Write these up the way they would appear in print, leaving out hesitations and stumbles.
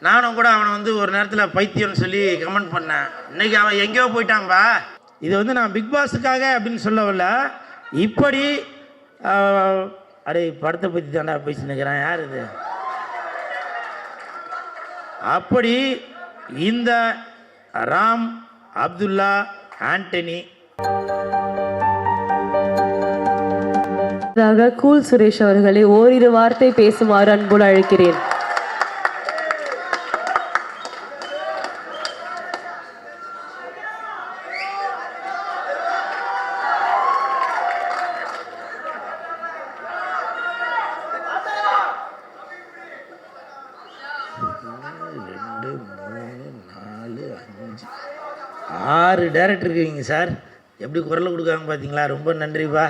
நானும் கூட அவனை வந்து ஒரு நேரத்தில் பைத்தியம்னு சொல்லி கமெண்ட் பண்ணேன். இன்றைக்கி அவன் எங்கேயோ போயிட்டான்பா. இது வந்து நான் பிக் பாஸுக்காக அப்படின்னு சொல்லவில்ல. இப்படி அடே படத்தை பற்றி தாண்டா பேசினுக்கிறேன், யார் இது? அப்படி இந்த ராம், அப்துல்லா, ஆண்டனி கூல் சுரேஷ் அவர்களை ஓரிரு வார்த்தை பேசுமாறு அன்போடு அழைக்கிறேன். ஆறு டைரக்டர் இருக்கீங்க சார், எப்படி குரல் கொடுக்காங்க பார்த்தீங்களா? ரொம்ப நன்றிப்பா.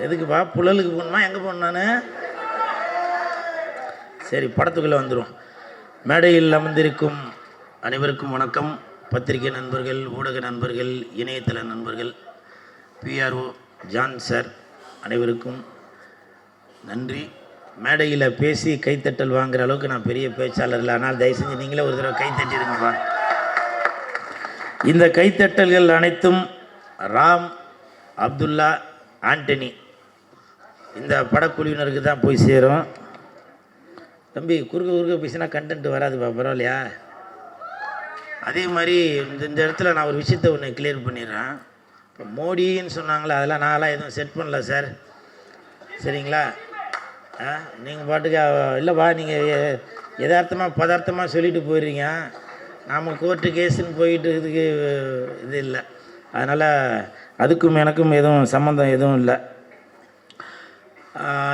எதுக்குப்பா? புழலுக்கு போகணுமா? எங்கே போகணும் நான்? சரி, படத்துக்குள்ளே வந்துடும். மேடையில் அமர்ந்திருக்கும் அனைவருக்கும் வணக்கம். பத்திரிகை நண்பர்கள், ஊடக நண்பர்கள், இணையதள நண்பர்கள், பிஆர்ஓ ஜான் சார் அனைவருக்கும் நன்றி. மேடையில் பேசி கைத்தட்டல் வாங்குகிற அளவுக்கு நான் பெரிய பேச்சாளர் இல்லை, ஆனால் தயவு செஞ்சு நீங்களே ஒரு தடவை கைத்தட்டிடுங்கப்பா. இந்த கைத்தட்டல்கள் அனைத்தும் ராம், அப்துல்லா, ஆண்டனி இந்த படக்குழுவினருக்கு தான் போய் சேரும். தம்பி, குறுக்க பேசினா கண்டென்ட் வராதுப்பா, பரவாயில்லையா? அதே மாதிரி இந்த இடத்துல நான் ஒரு விஷயத்தை ஒன்று கிளியர் பண்ணிடுறேன். இப்போ மோடின்னு சொன்னாங்களே, அதெல்லாம் நான்லாம் எதுவும் செட் பண்ணல சார், சரிங்களா? நீங்கள் பாட்டுக்கு இல்லைப்பா, நீங்கள் யதார்த்தமாக பதார்த்தமாக சொல்லிட்டு போயிடுறீங்க. நாம் கோர்ட்டு கேஸுன்னு போயிட்டு இதுக்கு இது இல்லை. அதனால் அதுக்கும் எனக்கும் எதுவும் சம்மந்தம் எதுவும் இல்லை.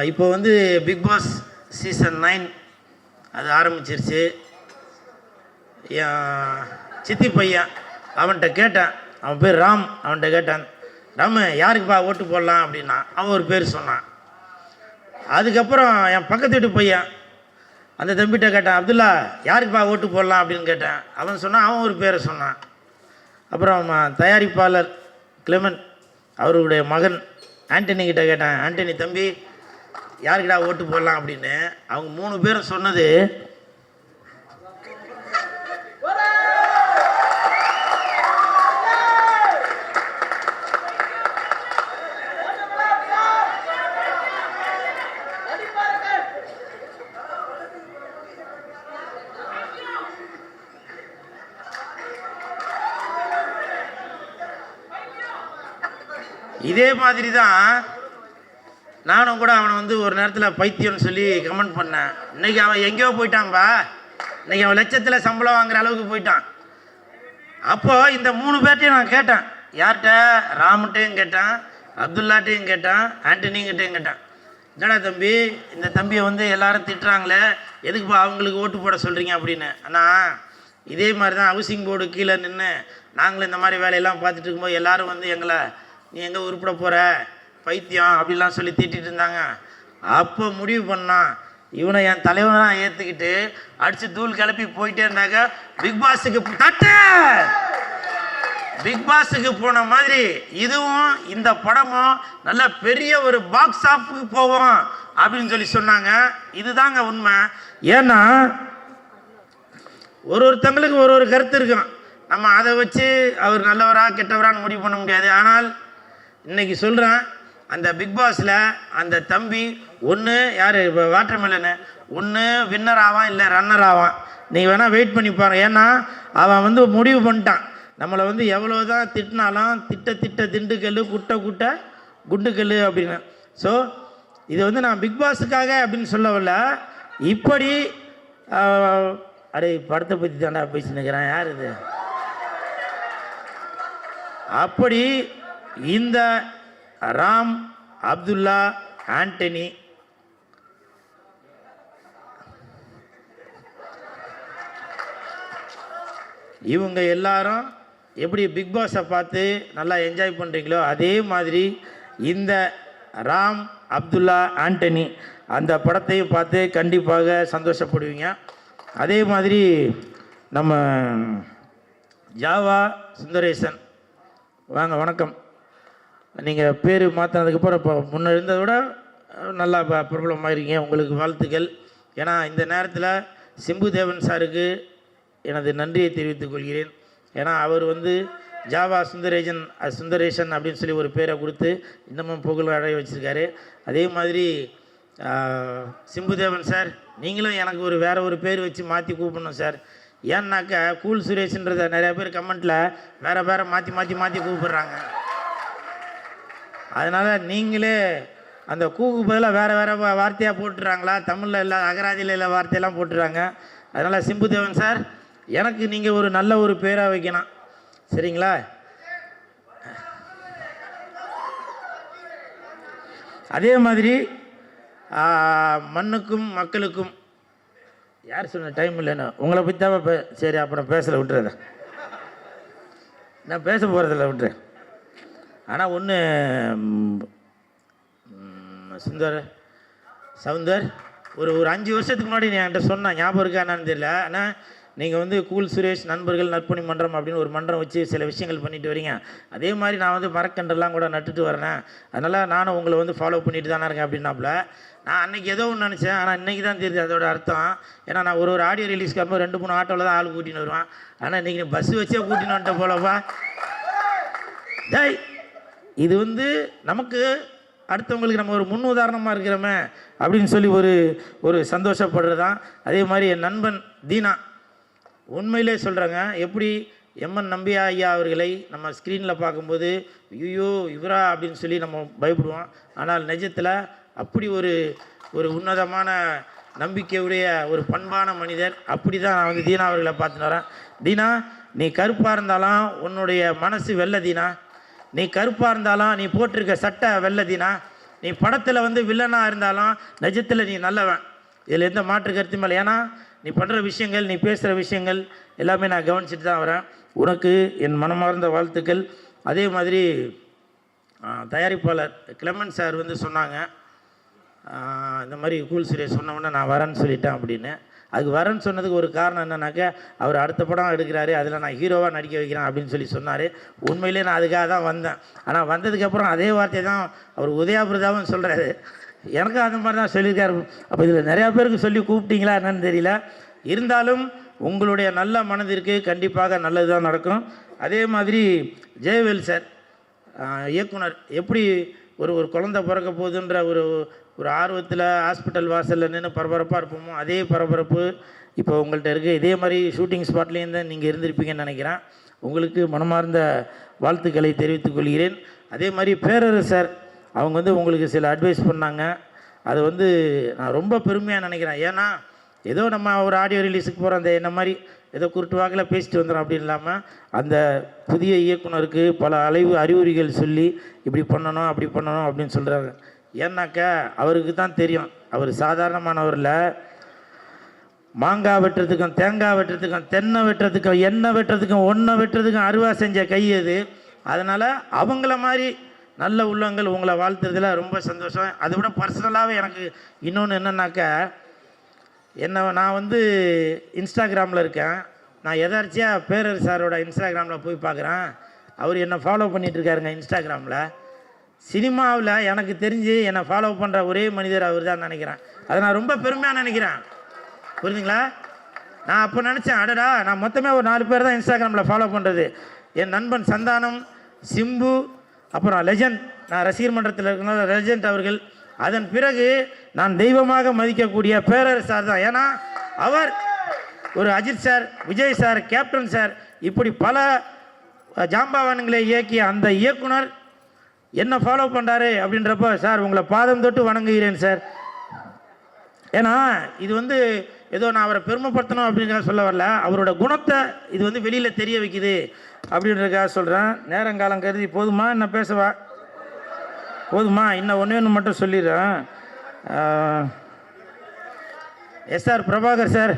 இப்போ வந்து பிக் பாஸ் சீசன் 9 அது ஆரம்பிச்சிருச்சு. என் சித்தி பையன் அவன்கிட்ட கேட்டேன், அவன் பேர் ராம். அவன்கிட்ட கேட்டேன், ராமு யாருக்குப்பா ஓட்டு போடலாம் அப்படின்னா அவன் ஒரு பேர் சொன்னான். அதுக்கப்புறம் என் பக்கத்து வீட்டு பையன் அந்த தம்பிகிட்ட கேட்டேன், அப்துல்லா யாருக்குப்பா ஓட்டு போடலாம் அப்படின்னு கேட்டேன். அவன் சொன்னான், அவன் ஒரு பேரை சொன்னான். அப்புறம் தயாரிப்பாளர் கிளெமன் அவருடைய மகன் ஆண்டனி கிட்ட கேட்டேன், ஆண்டனி தம்பி யாருக்கிட்டா ஓட்டு போடலாம் அப்படின்னு. அவங்க 3 பேரும் சொன்னது இதே மாதிரி தான். நானும் கூட அவனை வந்து ஒரு நேரத்தில் பைத்தியம்னு சொல்லி கமெண்ட் பண்ணேன். இன்றைக்கி அவன் எங்கேயோ போயிட்டான்பா. இன்றைக்கி அவன் லட்சத்தில் சம்பளம் வாங்குகிற அளவுக்கு போயிட்டான். அப்போது இந்த 3 பேர்ட்டையும் நான் கேட்டேன். யார்கிட்ட? ராமுட்டையும் கேட்டேன், அப்துல்லாட்டையும் கேட்டேன், ஆண்டனிங்கிட்டையும் கேட்டேன். என்னடா தம்பி, இந்த தம்பியை வந்து எல்லாரும் திட்டுறாங்களே, எதுக்குப்பா அவங்களுக்கு ஓட்டு போட சொல்கிறீங்க அப்படின்னு. ஆனால் இதே மாதிரி தான் ஹவுசிங் போர்டு கீழே நின்று நாங்களும் இந்த மாதிரி வேலையெல்லாம் பார்த்துட்டு இருக்கும்போது எல்லோரும் வந்து எங்களை நீ எங்கே உருப்பிட போகிற பைத்தியம் அப்படிலாம் சொல்லி திட்டிகிட்டு இருந்தாங்க. அப்போ முடிவு பண்ணான், இவனை என் தலைவனாக ஏற்றுக்கிட்டு அடித்து தூள் கிளப்பி போயிட்டே இருந்தாங்க. பிக் பாஸுக்கு போன மாதிரி இதுவும் இந்த படமும் நல்ல பெரிய ஒரு பாக்ஸ் ஆஃபுக்கு போவோம் அப்படின்னு சொல்லி சொன்னாங்க. இதுதாங்க உண்மை. ஏன்னா ஒருத்தங்களுக்கு ஒரு கருத்து இருக்கும். நம்ம அதை வச்சு அவர் நல்லவரா கெட்டவரான்னு முடிவு பண்ண முடியாது. ஆனால் இன்னைக்கு சொல்கிறேன், அந்த பிக் பாஸில் அந்த தம்பி ஒன்று யார் இப்போ வாட்டர்மெலனு ஒன்று வின்னர் ஆவான், இல்லை ரன்னர் ஆவான். நீங்கள் வேணால் வெயிட் பண்ணி பாருங்க. ஏன்னா அவன் வந்து முடிவு பண்ணிட்டான், நம்மளை வந்து எவ்வளோ தான் திட்டினாலும் திட்ட திண்டுக்கல் குட்டை குண்டுக்கல் அப்படின்னு. ஸோ இது வந்து நான் பிக் பாஸுக்காக அப்படின்னு சொல்லவில்ல. இப்படி அடே படத்தை பற்றி தாண்டா பேசினுக்கிறேன், யார் இது? அப்படி இந்த ராம், அப்துல்லா, ஆண்டனி இவங்க எல்லாரும் எப்படி பிக் பாஸை பார்த்து நல்லா என்ஜாய் பண்ணுறீங்களோ அதே மாதிரி இந்த ராம் அப்துல்லா ஆண்டனி அந்த படத்தையும் பார்த்து கண்டிப்பாக சந்தோஷப்படுவீங்க. அதே மாதிரி நம்ம ஜாவா சுந்தரேசன் வாங்க, வணக்கம். நீங்கள் பேர் மாற்றினதுக்கப்புறம் இப்போ முன்ன இருந்ததை விட நல்லா பிரபலமாயிருக்கீங்க, உங்களுக்கு வாழ்த்துக்கள். ஏன்னா இந்த நேரத்தில் சிம்பு தேவன் சாருக்கு எனது நன்றியை தெரிவித்துக் கொள்கிறேன். ஏன்னா அவர் வந்து ஜாவா சுந்தரேசன் அப்படின்னு சொல்லி ஒரு பேரை கொடுத்து இன்னமும் புகழ் அடைய வச்சுருக்காரு. அதே மாதிரி சிம்புதேவன் சார், நீங்களும் எனக்கு வேறு ஒரு பேர் வச்சு மாற்றி கூப்பிடணும் சார். ஏன்னாக்கா கூல் சுரேஷ்ன்றதை நிறையா பேர் கமெண்ட்டில் வேறு மாற்றி கூப்பிடுறாங்க. அதனால் நீங்களே அந்த கூக்கு பதிலாக வேறு வார்த்தையாக போட்டுறாங்களா, தமிழில் இல்லை அகராதியில் இல்லை வார்த்தையெல்லாம் போட்டுறாங்க. அதனால் சிம்புதேவன் சார், எனக்கு நீங்கள் ஒரு நல்ல ஒரு பேராக வைக்கணும், சரிங்களா? அதே மாதிரி மண்ணுக்கும் மக்களுக்கும் யார் சொன்ன டைம் இல்லைன்னு உங்களை பற்றி தான் சரி அப்புறம் பேசலை, விட்டுறத நான் பேச போகிறதில்ல, விட்டுறேன். ஆனால் ஒன்று சவுந்தர் ஒரு 5 வருஷத்துக்கு முன்னாடி நீ என்கிட்ட சொன்ன ஞாபகம் இருக்கா என்னன்னு தெரியல. ஆனால் நீங்கள் வந்து கூல் சுரேஷ் நண்பர்கள் நற்பணி மன்றம் அப்படின்னு ஒரு மன்றம் வச்சு சில விஷயங்கள் பண்ணிட்டு வரீங்க. அதே மாதிரி நான் வந்து மரக்கன்றெல்லாம் கூட நட்டுட்டு வரேன். அதனால் நானும் உங்களை வந்து ஃபாலோ பண்ணிட்டு தானே இருக்கேன் அப்படின்னாப்புல. நான் அன்றைக்கி ஏதோ ஒன்று நினச்சேன், ஆனால் இன்றைக்கி தான் தெரியுது அதோட அர்த்தம். ஏன்னா நான் ஒரு ஆடியோ ரிலீஸ்க்கு அப்புறம் 2-3 ஆட்டோவில் தான் ஆள் கூட்டின்னு வருவேன். ஆனால் இன்றைக்கி நீ பஸ்ஸு வச்சே கூட்டின்னு வந்துட்ட போலப்பா. டேய், இது வந்து நமக்கு அடுத்தவங்களுக்கு நம்ம ஒரு முன் உதாரணமாக இருக்கிறோமே அப்படின்னு சொல்லி ஒரு சந்தோஷப்படுறது தான். அதே மாதிரி என் நண்பன் தீனா, உண்மையிலே சொல்கிறேங்க, எப்படி எம்என் நம்பியா ஐயா அவர்களை நம்ம ஸ்க்ரீனில் பார்க்கும்போது ஐயோ இவரா அப்படின்னு சொல்லி நம்ம பயப்படுவோம். ஆனால் நிஜத்தில் அப்படி ஒரு உன்னதமான நம்பிக்கையுடைய ஒரு பண்பான மனிதர். அப்படி தான் நான் வந்து தீனா அவர்களை பார்த்துன்னு வரேன். தீனா, நீ கருப்பாக இருந்தாலும் உன்னுடைய மனசு வெள்ளை தீனா. நீ கருப்பாக இருந்தாலும் நீ போட்டிருக்க சட்டை வெள்ளை தீனா. நீ படத்தில் வந்து வில்லனாக இருந்தாலும் நிஜத்தில் நீ நல்லவன். இதில் எந்த மாற்று கருத்துமே இல்லை. ஏன்னா நீ பண்ணுற விஷயங்கள், நீ பேசுகிற விஷயங்கள் எல்லாமே நான் கவனிச்சுட்டு தான் வரேன். உனக்கு என் மனமார்ந்த வாழ்த்துக்கள். அதே மாதிரி தயாரிப்பாளர் கிளமன் சார் வந்து சொன்னாங்க, இந்த மாதிரி கூல் சுரேஷ் சொன்னவொன்னே நான் வரேன்னு சொல்லிட்டேன் அப்படின்னு. அதுக்கு வரேன்னு சொன்னதுக்கு ஒரு காரணம் என்னன்னாக்கா, அவர் அடுத்த படம் எடுக்கிறாரு, அதில் நான் ஹீரோவாக நடிக்க வைக்கிறேன் அப்படின்னு சொல்லி சொன்னார். உண்மையிலே நான் அதுக்காக தான் வந்தேன். ஆனால் வந்ததுக்கப்புறம் அதே வார்த்தையை தான் அவர் உதயாபிரதாவும் சொல்கிறாரு. எனக்கும் அந்த மாதிரி தான் சொல்லியிருக்காரு. அப்போ இதில் நிறையா பேருக்கு சொல்லி கூப்பிட்டீங்களா என்னன்னு தெரியல. இருந்தாலும் உங்களுடைய நல்ல மனதிற்கு கண்டிப்பாக நல்லது தான் நடக்கும். அதே மாதிரி ஜெயவேல் சார் இயக்குனர், எப்படி ஒரு குழந்தை பிறக்க போகுதுன்ற ஒரு ஆர்வத்தில் ஹாஸ்பிட்டல் வாசலில் நின்று பரபரப்பாக இருப்போமோ அதே பரபரப்பு இப்போ உங்கள்கிட்ட இருக்குது. இதே மாதிரி ஷூட்டிங் ஸ்பாட்லேயும் தான் நீங்கள் இருந்திருப்பீங்கன்னு நினைக்கிறேன். உங்களுக்கு மனமார்ந்த வாழ்த்துக்களை தெரிவித்துக் கொள்கிறேன். அதே மாதிரி பேரரசு சார், அவங்க வந்து உங்களுக்கு சில அட்வைஸ் பண்ணாங்க. அதை வந்து நான் ரொம்ப பெருமையாக நினைக்கிறேன். ஏன்னா ஏதோ நம்ம ஒரு ஆடியோ ரிலீஸுக்கு போகிற அந்த என்ன மாதிரி ஏதோ குருட்டு வாக்கில் பேசிட்டு வந்துடும் அப்படின்னு இல்லாமல், அந்த புதிய இயக்குனருக்கு பல அறிவுரைகள் சொல்லி இப்படி பண்ணணும் அப்படி பண்ணணும் அப்படின்னு சொல்கிறாங்க. ஏன்னாக்கா அவருக்கு தான் தெரியும், அவர் சாதாரணமானவரில் மாங்காய் வெட்டுறதுக்கும் தேங்காய் வெட்டுறதுக்கும் தென்னை வெட்டுறதுக்கும் எண்ணெய் வெட்டுறதுக்கும் ஒன்றை வெட்டுறதுக்கும் அருவா செஞ்ச கை அது. அதனால் அவங்கள மாதிரி நல்ல உள்ளங்கள் உங்களை வாழ்த்துறதுல ரொம்ப சந்தோஷம். அதை விட பர்சனலாகவே எனக்கு இன்னொன்று என்னன்னாக்கா, நான் வந்து இன்ஸ்டாகிராமில் இருக்கேன். நான் எதார்ச்சியாக பேரரசு சாரோட இன்ஸ்டாகிராமில் போய் பார்க்குறேன். அவர் என்னை ஃபாலோ பண்ணிகிட்ருக்காருங்க இன்ஸ்டாகிராமில். சினிமாவில் எனக்கு தெரிஞ்சு என்னை ஃபாலோ பண்ணுற ஒரே மனிதர் அவர் தான் நினைக்கிறேன். அதை நான் ரொம்ப பெருமையாக நினைக்கிறேன். புரியுதுங்களா? நான் அப்போ நினச்சேன், அடடா நான் மொத்தமே ஒரு 4 பேர் தான் இன்ஸ்டாகிராமில் ஃபாலோ பண்ணுறது. என் நண்பன் சந்தானம், சிம்பு, அப்புறம் லெஜண்ட், நான் ரசிகர் மன்றத்தில் இருக்கிறனால லெஜண்ட் அவர்கள். அதன் பிறகு நான் தெய்வமாக மதிக்கக்கூடிய பேரரசு சார் தான். ஏன்னா அவர் ஒரு Ajith sir, Vijay sir, Captain sir, இப்படி பல ஜாம்பவான்களை இயக்கிய அந்த இயக்குனர் என்ன ஃபாலோ பண்ணுறாரு அப்படின்றப்போ, சார் உங்களை பாதம் தொட்டு வணங்குகிறேன் சார். ஏன்னா இது வந்து ஏதோ நான் அவரை பெருமைப்படுத்தணும் அப்படின்றத சொல்ல வரல, அவரோட குணத்தை இது வந்து வெளியில் தெரிய வைக்குது அப்படின்றதுக்காக சொல்கிறேன். நேரங்காலம் கருதி போதுமா என்ன பேசவா? போதுமா? இன்னும் ஒன்று மட்டும் சொல்லிடுறேன். எஸ்ஆர் பிரபாகர் சார்,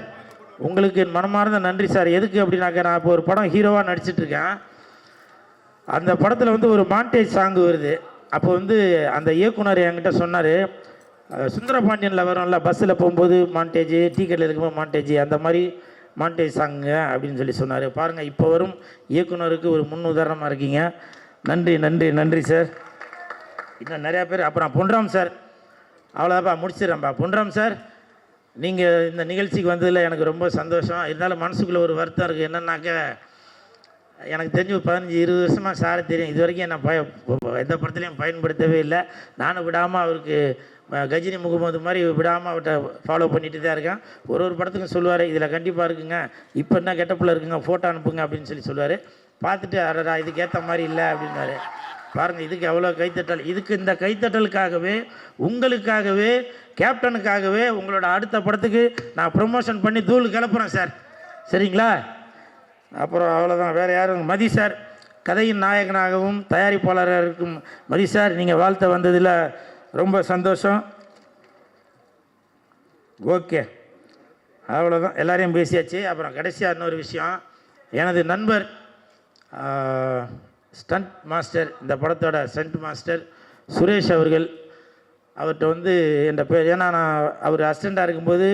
உங்களுக்கு என் மனமார்ந்த நன்றி சார். எதுக்கு அப்படின்னாக்கா, நான் இப்போ ஒரு படம் ஹீரோவாக நடிச்சிட்ருக்கேன். அந்த படத்தில் வந்து ஒரு மாண்டேஜ் சாங் வருது. அப்போ வந்து அந்த இயக்குனர் என்கிட்ட சொன்னார், சுந்தரபாண்டியனில் வரும்ல, பஸ்ஸில் போகும்போது மாண்டேஜ், டிக்கெட்டில் இருக்கும்போது மாண்டேஜ், அந்த மாதிரி மாண்டேஜ் சாங்குங்க அப்படின்னு சொல்லி சொன்னார். பாருங்கள், இப்போ வரும் இயக்குனருக்கு ஒரு முன் உதாரணமாக இருக்கீங்க. நன்றி நன்றி நன்றி சார். இன்னும் நிறையா பேர். அப்புறம் பொன்ராம் சார், அவ்வளோதாப்பா, முடிச்சிடறேன்ப்பா. பொன்ராம் சார், நீங்கள் இந்த நிகழ்ச்சிக்கு வந்ததில் எனக்கு ரொம்ப சந்தோஷம். இருந்தாலும் மனசுக்குள்ளே ஒரு வருத்தம் இருக்குது. என்னன்னாக்க, எனக்கு தெரிஞ்சு ஒரு 15-20 வருஷமாக சாரை தெரியும். இது வரைக்கும் என்ன எந்த படத்துலையும் பயன்படுத்தவே இல்லை. நானும் விடாமல் அவருக்கு கஜினி முகமது மாதிரி விடாமல் அவர்கிட்ட ஃபாலோ பண்ணிட்டு தான் இருக்கேன். ஒரு படத்துக்கும் சொல்லுவார், இதில் கண்டிப்பாக இருக்குங்க, இப்போ என்ன கெட்டப்பில் இருக்குங்க, ஃபோட்டோ அனுப்புங்க அப்படின்னு சொல்லுவார். பார்த்துட்டு அடடா இதுக்கேற்ற மாதிரி இல்லை அப்படின்னாரு. பாருங்கள், இதுக்கு எவ்வளோ கைத்தட்டல். இதுக்கு இந்த கைத்தட்டலுக்காகவே, உங்களுக்காகவே, கேப்டனுக்காகவே உங்களோட அடுத்த படத்துக்கு நான் ப்ரொமோஷன் பண்ணி தூள் கிளப்புறேன் சார். சரிங்களா? அப்புறம் அவ்வளோதான், வேறு யாரும். மதி சார், கதையின் நாயகனாகவும் தயாரிப்பாளராக இருக்கும் மதி சார், நீங்கள் வாழ்த்த வந்ததில் ரொம்ப சந்தோஷம். ஓகே, அவ்வளோதான், எல்லாரையும் பேசியாச்சு. அப்புறம் கடைசியாக இன்னொரு விஷயம், எனது நண்பர் ஸ்டண்ட் மாஸ்டர், இந்த படத்தோட ஸ்டண்ட் மாஸ்டர் சுரேஷ் அவர்கள், அவர்கிட்ட வந்து என் பேர், ஏன்னா நான் அவர் அசிஸ்டண்ட்டாக இருக்கும்போது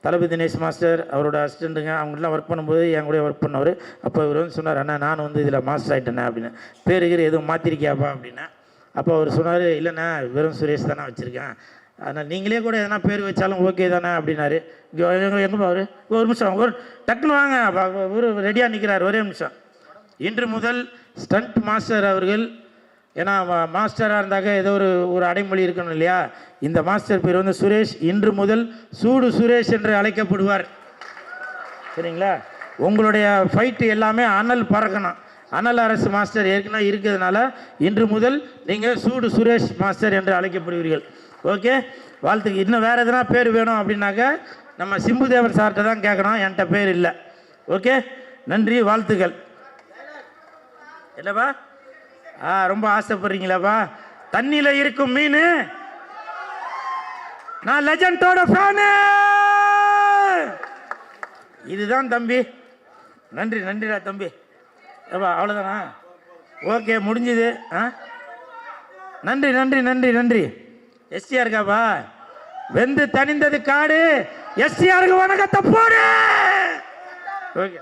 தளபதி தினேஷ் மாஸ்டர் அவரோட அசிஸ்டண்ட்டுங்க, அவங்களாம் ஒர்க் பண்ணும்போது என் கூட ஒர்க் பண்ணவர். அப்போ இவர் வந்து சொன்னார், அண்ணா நான் வந்து இதில் மாஸ்டர் ஆகிட்டேண்ணே அப்படின்னு. பேருகிற எதுவும் மாற்றிருக்கியாப்பா அப்படின்னா. அப்போ அவர் சொன்னார், இல்லைண்ணா வெறும் சுரேஷ் தானே வச்சுருக்கேன், அதனால் நீங்களே கூட எதனா பேர் வச்சாலும் ஓகே தானே அப்படின்னாரு. எங்கே அவர் ஒரு நிமிஷம், ஒரு டக்குன்னு வாங்க, ஒரு ரெடியாக நிற்கிறார், ஒரே நிமிஷம். இன்று முதல் ஸ்டண்ட் மாஸ்டர் அவர்கள், ஏன்னா மாஸ்டராக இருந்தாக்க ஏதோ ஒரு அடைமொழி இருக்கணும் இல்லையா, இந்த மாஸ்டர் பேர் வந்து சுரேஷ். இன்று முதல் சூடு சுரேஷ் என்று அழைக்கப்படுவார். சரிங்களா? உங்களுடைய ஃபைட்டு எல்லாமே அனல் பறக்கணும். அனல் அரசு மாஸ்டர் ஏற்கனவே இருக்கிறதுனால இன்று முதல் நீங்கள் சூடு சுரேஷ் மாஸ்டர் என்று அழைக்கப்படுவீர்கள். ஓகே, வாழ்த்துக்கு. இன்னும் வேறு எதனா பேர் வேணும் அப்படின்னாக்க நம்ம சிம்புதேவன் சார்கிட்ட தான் கேட்கணும், என்கிட்ட பேர் இல்லை. ஓகே, நன்றி, வாழ்த்துக்கள். இல்லைப்பா? ரொம்ப ஆசைப்படுறீங்களாப்பா? தண்ணியில் இருக்கும் மீன், நான் லெஜண்டோட ஃபேனு. இதுதான் தம்பி. நன்றி நன்றிடா தம்பி. அவ்வளோதானா? ஓகே, முடிஞ்சுது. நன்றி நன்றி நன்றி நன்றி. எஸ்டிஆர் இருக்காப்பா? வெந்து தணிந்தது காடு. எஸ்டிஆருக்கு வணக்கத்தை போடு. ஓகே.